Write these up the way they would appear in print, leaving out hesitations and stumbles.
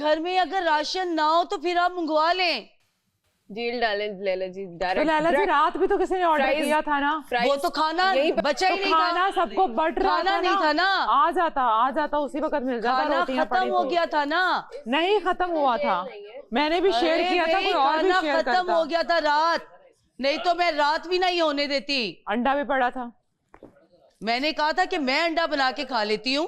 घर में अगर राशन ना हो तो फिर आप मंगवा लें। जेल डालें लैला जी तो डायरेक्ट। लैला जी रात भी तो किसी ने ऑर्डर किया था ना, वो तो खाना बचा ही नहीं था, खाना सबको बट रहा खाना नहीं था ना, आ जाता उसी वक्त मिल जाता, खाना रोटियां खत्म पड़ी हो तो। गया था ना, नहीं खत्म हुआ था, मैंने भी शेयर अरे किया था, भाई, कोई और भी खाना शेयर खत्म करता। हो गया था रात, नहीं तो मैं रात भी नहीं होने देती। अंडा भी पड़ा था, मैंने कहा था कि मैं अंडा बना के खा लेती हूँ,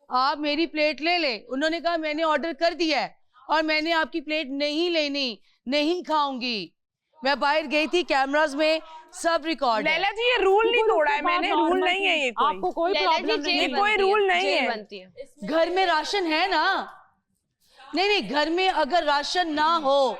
आप मेरी प्लेट ले ले। उन्होंने कहा मैंने ऑर्डर कर दिया है और मैंने आपकी प्लेट नहीं लेनी, नहीं खाऊंगी। मैं बाहर गई थी, कैमरास में सब रिकॉर्ड है। लैला जी ये रूल नहीं तोड़ा है मैंने, रूल नहीं है ये कोई, आपको कोई प्रॉब्लम नहीं ये कोई रूल नहीं है। बनती है घर में राशन है ना, नहीं घर में अगर राशन ना हो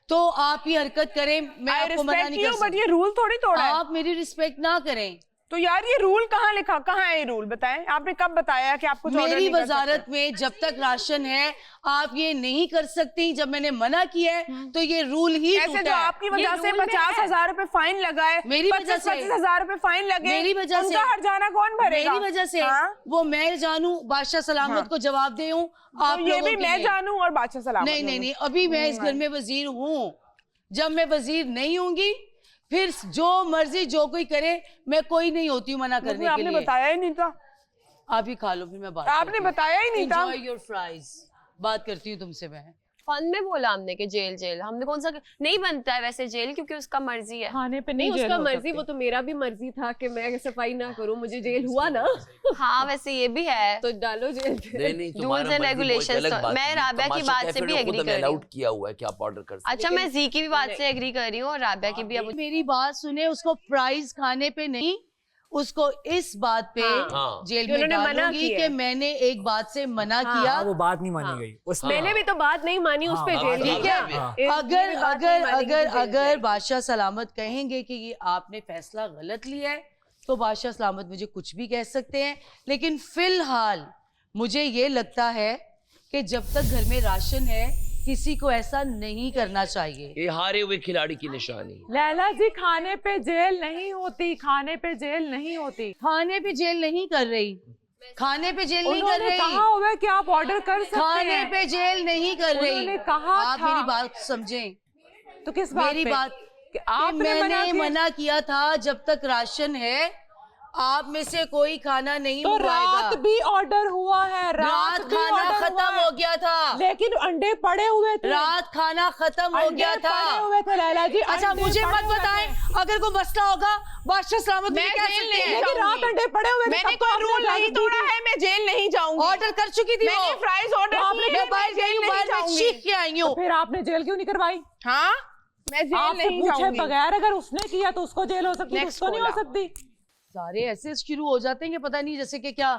तो आप ही हरकत करें, मैं आपको मना नहीं कर बट सकती। ये रूल थोड़ी तोड़ा है। आप मेरी रिस्पेक्ट ना करें। तो यार ये रूल कहाँ लिखा, कहाँ है ये रूल, बताएं आपने कब बताया कि आप कुछ ऑर्डर मेरी नहीं कर वजारत सकते? में जब तक राशन है आप ये नहीं कर सकती। जब मैंने मना किया है तो ये रूल ही ऐसे टूटा जो है। आपकी वजह से 50,000 रुपए फाइन लगा है, मेरी वजह से 25,000 रुपए फाइन लगे, मेरी वजह से उनका हर्जाना कौन भरेगा? मेरी वजह से हाँ? वो मैं जानू बादशाह सलामत को जवाब दे हूँ, आप तो ये लोगों भी के मैं लिए। जानूं और बादशाह सलामत नहीं, अभी मैं इस घर में वजीर हूँ। जब मैं वजीर नहीं होंगी फिर जो मर्जी जो कोई करे, मैं कोई नहीं होती हूँ मना करने के आपने लिए। बताया ही नहीं था, आप ही खा लो, फिर मैं बात आपने बताया ही नहीं था। एंजॉय योर फ्राइज, बात करती हूँ तुमसे मैं। फन में बोला हमने कि जेल जेल, हमने कौन सा नहीं बनता है वैसे जेल, क्योंकि उसका मर्जी है। खाने पे नहीं नहीं जेल उसका हो मर्जी, सकती। वो तो मेरा भी मर्जी था कि मैं सफाई ना करूं, मुझे जेल हुआ ना हाँ वैसे ये भी है, तो डालो जेल पे। नहीं रूल्स एंड रेगुलेशंस। मैं राबिया की बात से भी एग्री कर रही हूँ। किया हुआ है कि आप ऑर्डर कर सकते अच्छा मैं जी की भी बात से एग्री कर रही हूँ और राबिया की भी। अब मेरी बात सुने, उसको प्राइज खाने पे नहीं, उसको इस बात पे हाँ। जेल कि में उन्होंने मना डालूंगी किया कि है। मैंने एक बात से मना किया। वो बात नहीं मानी गई उसमें। मैंने भी तो बात नहीं मानी, उस पे जेल ठीक गया। है, अगर बादशाह सलामत कहेंगे कि ये आपने फैसला गलत लिया है तो बादशाह सलामत मुझे कुछ भी कह सकते हैं, लेकिन फिलहाल मुझे ये लगता है कि जब तक घर में राशन है किसी को ऐसा नहीं करना चाहिए। ये हारे हुए खिलाड़ी की निशानी। लैला जी खाने पे जेल नहीं होती, खाने पे जेल नहीं होती। खाने पे जेल नहीं कर रही, खाने पे जेल नहीं कर उन्होंने रही, कहा हुआ है कि आप ऑर्डर कर सकते खाने हैं। पे जेल नहीं कर रही। उन्होंने कहा आप था। मेरी बात समझें, तो किस बात मेरी पे? बात कि आपने मैंने किया। मना किया था जब तक राशन है आप में से कोई खाना नहीं तो मंगवाएगा। रात भी ऑर्डर हुआ है, रात भी खाना order खत्म हुआ है। हो गया था, लेकिन अंडे पड़े हुए थे, रात खाना खत्म हो अंडे गया था। पड़े हुए थे लैला जी। अच्छा अंडे मुझे पड़े मत हुए बताएं, थे। अगर कोई मसला होगा बादशाह सलामत मैं मुझे कह जेल सकते नहीं हैं। लेकिन रात अंडे पड़े हुए थे, मैंने सबको कोई आपने रूल नहीं इजाजत दी तोड़ा थी। है, मैं जेल नहीं जाऊंगी। ऑर्डर कर चुकी थी वो, मैंने फ्राइज ऑर्डर आपने किए, मैं बाहर गई हूँ, नहीं बाहर में जाऊंगी। चीख के आई हूँ। फिर आपने जेल क्यों नहीं करवाई? हाँ मैं जेल आपसे नहीं पूछे जाऊंगी। बगैर अगर उसने किया तो उसको जेल हो सकती है, Next उसको नहीं हो call सकती। सारे ऐसे शुरू हो जाते हैं कि पता नहीं जैसे कि क्या